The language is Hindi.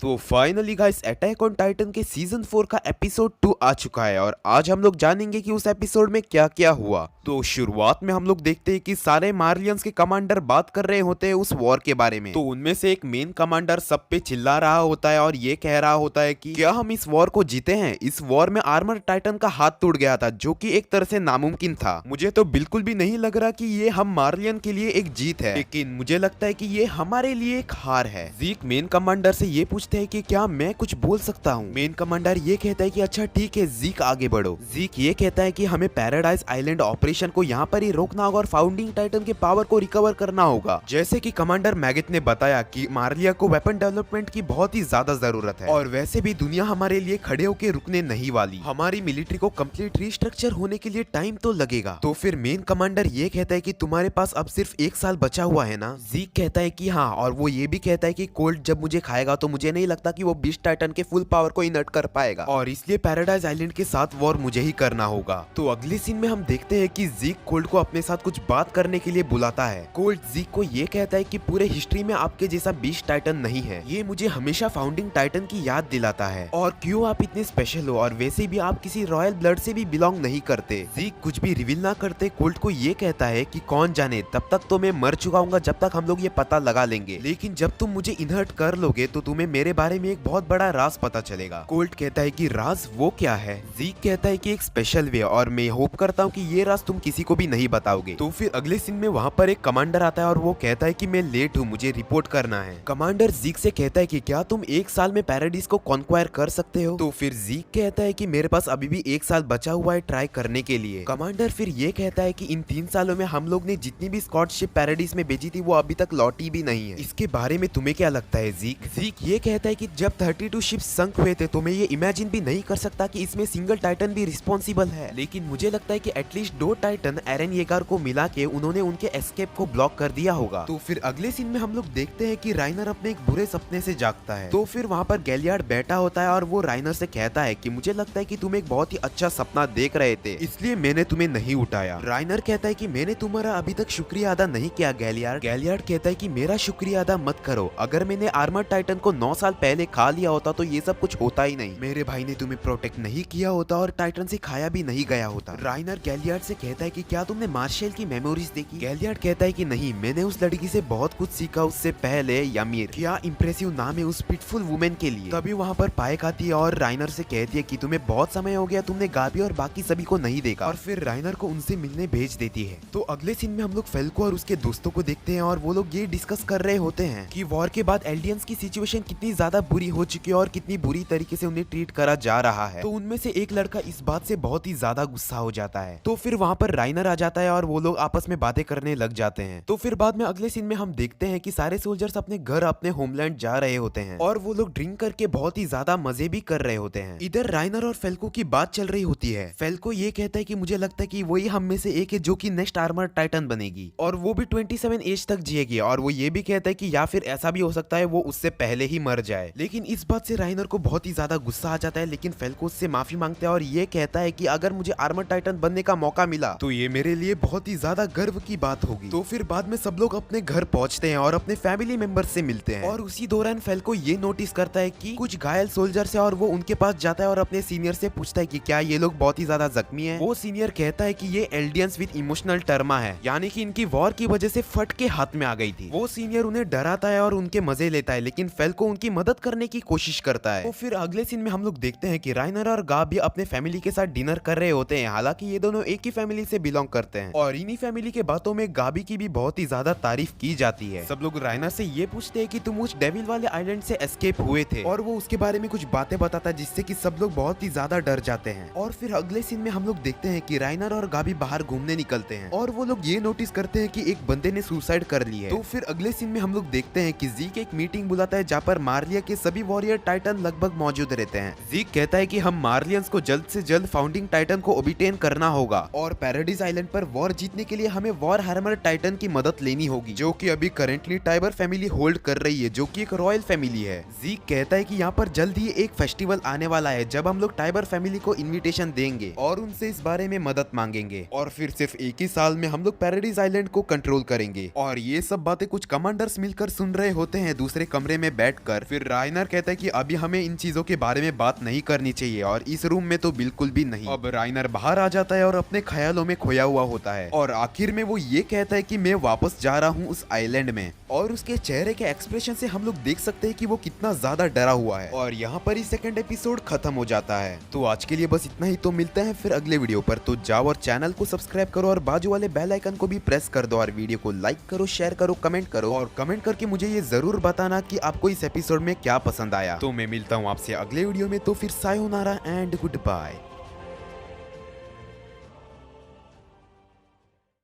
तो finally guys attack on Titan के सीजन 4 का एपिसोड 2 आ चुका है और आज हम लोग जानेंगे कि उस एपिसोड में क्या क्या हुआ। तो शुरुआत में हम लोग देखते हैं कि सारे मार्लियंस के कमांडर बात कर रहे होते हैं उस वॉर के बारे में। तो उनमें से एक मेन कमांडर सब पे चिल्ला रहा होता है और ये कह रहा होता है कि क्या हम इस वॉर को जीते हैं। इस वॉर में आर्मर टाइटन का हाथ टूट गया था जो कि एक तरह से नामुमकिन था। मुझे तो बिल्कुल भी नहीं लग रहा कि ये हम मार्लियन के लिए एक जीत है, लेकिन मुझे लगता है कि ये हमारे लिए एक हार है। जीक मेन कमांडर से ये पूछते हैं कि क्या मैं कुछ बोल सकता हूँ। मेन कमांडर ये कहता है कि अच्छा ठीक है जीक आगे बढ़ो। जीक ये कहता है कि हमें पैराडाइज आइलैंड ऑपरेशन को यहाँ पर ही रोकना होगा और फाउंडिंग टाइटन के पावर को रिकवर करना होगा। जैसे कि कमांडर मैगेट ने बताया कि मार्लिया को वेपन डेवलपमेंट की बहुत ही ज्यादा जरूरत है और वैसे भी दुनिया हमारे लिए खड़े होकर रुकने नहीं वाली। हमारी मिलिट्री को कंप्लीट रिस्ट्रक्चर होने के लिए टाइम तो लगेगा। तो फिर मेन कमांडर ये कहता है कि तुम्हारे पास अब सिर्फ 1 साल बचा हुआ है ना। जीक कहता है कि हाँ, और वो ये भी कहता है कि कोल्ट जब मुझे खाएगा तो मुझे नहीं लगता कि वो बीस्ट टाइटन के फुल पावर को इनर्ट कर पाएगा और इसलिए पैराडाइज आइलैंड के साथ वॉर मुझे ही करना होगा। तो अगले सीन में हम देखते हैं कि जीक कोल्ट को अपने साथ कुछ बात करने के लिए बुलाता है। कोल्ट जीक को ये कहता है कि पूरे हिस्ट्री में आपके जैसा बीस्ट टाइटन नहीं है। ये मुझे हमेशा फाउंडिंग टाइटन की याद दिलाता है और क्यों आप इतने स्पेशल हो और वैसे भी आप किसी रॉयल ब्लड से भी बिलोंग नहीं करते। जीक कुछ भी रिवील ना करते कोल्ट को ये कहता है कि कौन जाने तब तक तो मैं मर चुका हूँ जब तक हम लोग ये पता लगा लेंगे, लेकिन जब तुम मुझे इनहर्ट कर लोगे तो तुम्हें मेरे बारे में एक बहुत बड़ा राज पता चलेगा। कोल्ट कहता है कि राज वो क्या है। जीक कहता है कि एक स्पेशल वे और मैं होप करता हूँ कि ये राज तुम किसी को भी नहीं बताओगे। तो फिर अगले सीन में वहाँ पर एक कमांडर आता है और वो कहता है कि मैं लेट हूँ, मुझे रिपोर्ट करना है। कमांडर जीक से कहता है कि क्या तुम 1 साल में पैराडाइज को कॉन्क्वायर कर सकते हो। तो फिर जीक कहता है कि मेरे पास अभी भी 1 साल बचा हुआ है ट्राई करने के लिए। कमांडर फिर ये कहता है कि इन 3 सालों में हम लोग ने जितनी भी स्कॉट शिप पैराडाइज में भेजी थी वो अभी तक लौटी भी नहीं है। इसके बारे में तुम्हें क्या लगता है जीक। जीक ये कहता है कि जब 32 शिप संक हुए थे तो मैं ये इमेजिन भी नहीं कर सकता कि इसमें सिंगल टाइटन भी रिस्पॉन्सिबल है, लेकिन मुझे लगता है कि एटलीस्ट 2 टाइटन एरन येगर को मिला के उन्होंने उनके एस्केप को ब्लॉक कर दिया होगा। तो फिर अगले सीन में हम लोग देखते हैं कि राइनर अपने एक बुरे सपने से जागता है। तो फिर वहाँ पर गैलियार्ड बैठा होता है और वो राइनर से कहता है कि मुझे लगता है कि तुम एक बहुत ही अच्छा सपना देख रहे थे इसलिए मैंने तुम्हें नहीं उठाया। राइनर कहता है कि मैंने तुम्हारा अभी तक शुक्रिया अदा नहीं किया गैलियार्ड। गैलियार्ड कहता है कि मेरा शुक्रिया अदा मत करो, अगर मैंने आर्मर टाइटन को 9 साल पहले खा लिया होता तो ये सब कुछ होता ही नहीं। मेरे भाई ने तुम्हें प्रोटेक्ट नहीं किया होता और टाइटन से खाया भी नहीं गया होता। राइनर गैलियार्ड से कहता है कि क्या तुमने मार्शल की मेमोरीज देखी। गैलियार्ड कहता है कि नहीं, मैंने उस लड़की से बहुत कुछ सीखा उससे पहले। यमीर, क्या इंप्रेसिव नाम है उस पिटफुल वुमेन के लिए। तभी वहाँ पर पायक आती है और राइनर से कहती है कि तुम्हें बहुत समय हो गया, तुमने गाबी और बाकी सभी को नहीं देखा, और फिर राइनर को उनसे मिलने भेज देती है। तो अगले सीन में हम लोग फेल्को और उसके दोस्तों को देखते हैं और वो लोग ये डिस्कस कर रहे होते हैं कि वॉर के बाद एल्डियंस की सिचुएशन कितनी ज्यादा बुरी हो चुकी है और कितनी बुरी तरीके से उन्हें ट्रीट करा जा रहा है। तो उनमें से एक लड़का इस बात से बहुत ही ज्यादा गुस्सा हो जाता है। तो फिर वहाँ पर राइनर आ जाता है और वो लोग आपस में बातें करने लग जाते हैं। तो फिर बाद में अगले सीन में हम देखते हैं कि सारे सोल्जर्स अपने घर अपने होमलैंड जा रहे होते हैं और वो लोग ड्रिंक करके बहुत ही ज्यादा मजे भी कर रहे होते हैं। इधर राइनर और फेल्को की बात चल रही होती है। फेल्को ये कहता है कि मुझे लगता है कि वही हम में से एक है जो कि नेक्स्ट आर्मर टाइटन बनेगी और वो भी 27 एज तक जिएगी, और वो ये भी कहता है कि या फिर ऐसा भी हो सकता है वो उससे पहले ही मर जाए। लेकिन इस बात से राइनर को बहुत ही ज्यादा गुस्सा आ जाता है, लेकिन फेल्को उससे माफी मांगता है और ये कहता है कि अगर मुझे आर्मर टाइटन बनने का मौका मिला तो ये मेरे लिए बहुत ही ज्यादा गर्व की बात होगी। तो फिर बाद में सब लोग अपने घर पहुंचते हैं और अपने फैमिली मेंबर्स से मिलते हैं और उसी दौरान फेल्को ये नोटिस करता है कि कुछ घायल सोल्जर्स है और वो उनके पास जाता है और अपने सीनियर से पूछता है कि क्या ये लोग बहुत ही ज्यादा जख्मी हैं। वो सीनियर कहता है कि ये एल्डियंस विद इमोशनल टर्मा है, यानी कि इनकी वॉर की वजह से फट के हाथ में आ गई थी। वो सीनियर उन्हें डराता है और उनके मजे लेता है, लेकिन फेल्को उनकी मदद करने की कोशिश करता है। तो फिर अगले सीन में हम लोग देखते हैं कि राइनर और गाबी अपने फैमिली के साथ डिनर कर रहे होते हैं। हालांकि ये दोनों एक ही फैमिली से बिलोंग करते हैं और इन्हीं फैमिली के बातों में गाबी की भी बहुत ही ज्यादा तारीफ की जाती है। सब लोग राइनर से ये पूछते हैं कि तुम उस डेविल वाले आइलैंड से एस्केप हुए थे, और वो उसके बारे में कुछ बातें बताता है जिससे कि सब लोग बहुत ही ज्यादा डर जाते हैं। और फिर अगले सीन में हम लोग देखते हैं कि राइनर और गाबी बाहर घूमने निकलते हैं और वो लोग ये नोटिस करते हैं कि एक बंदे ने सुसाइड कर ली है। तो फिर अगले सीन में हम लोग देखते हैं कि जीक एक मीटिंग बुलाता है जहाँ पर मार्लिया के सभी वॉरियर टाइटन लगभग मौजूद रहते हैं। जीक कहता है कि हम मार्लियंस को जल्द से जल्द फाउंडिंग टाइटन को ओबिटेन करना होगा और पैराडाइज आइलैंड पर वॉर जीतने के लिए हमें वॉर हैमर टाइटन की मदद लेनी होगी, जो कि अभी करेंटली टाइबर फैमिली होल्ड कर रही है, जो कि एक रॉयल फैमिली है। जीक कहता है कि यहाँ पर जल्द ही एक फेस्टिवल आने वाला है जब हम लोग टाइबर फैमिली को इन्विटेशन देंगे और उनसे इस बारे में मदद मांगेंगे, और फिर सिर्फ एक ही साल में हम लोग पैराडाइज आइलैंड को कंट्रोल करेंगे। और ये सब बातें कुछ कमांडर्स मिलकर सुन रहे होते हैं दूसरे कमरे में बैठकर, फिर राइनर कहता है कि अभी हमें इन चीजों के बारे में बात नहीं करनी चाहिए और इस रूम में तो बिल्कुल भी नहीं। अब राइनर बाहर आ जाता है और अपने ख्यालों में खोया हुआ होता है और आखिर में वो ये कहता है कि मैं वापस जा रहा हूँ उस आइलैंड में। और उसके चेहरे के एक्सप्रेशन से हम लोग देख सकते हैं कि वो कितना ज्यादा डरा हुआ है। और यहाँ पर ही सेकंड एपिसोड खत्म हो जाता है। तो आज के लिए बस इतना ही। तो मिलते हैं फिर अगले वीडियो पर। तो जाओ और चैनल को सब्सक्राइब करो और बाजू वाले बेल आइकन को भी प्रेस कर दो और वीडियो को लाइक करो, शेयर करो, कमेंट करो और कमेंट करके मुझे ये जरूर बताना कि आपको इस एपिसोड में क्या पसंद आया। तो मैं मिलता हूँ आपसे अगले वीडियो में। तो फिर सायोनारा एंड गुड बाय।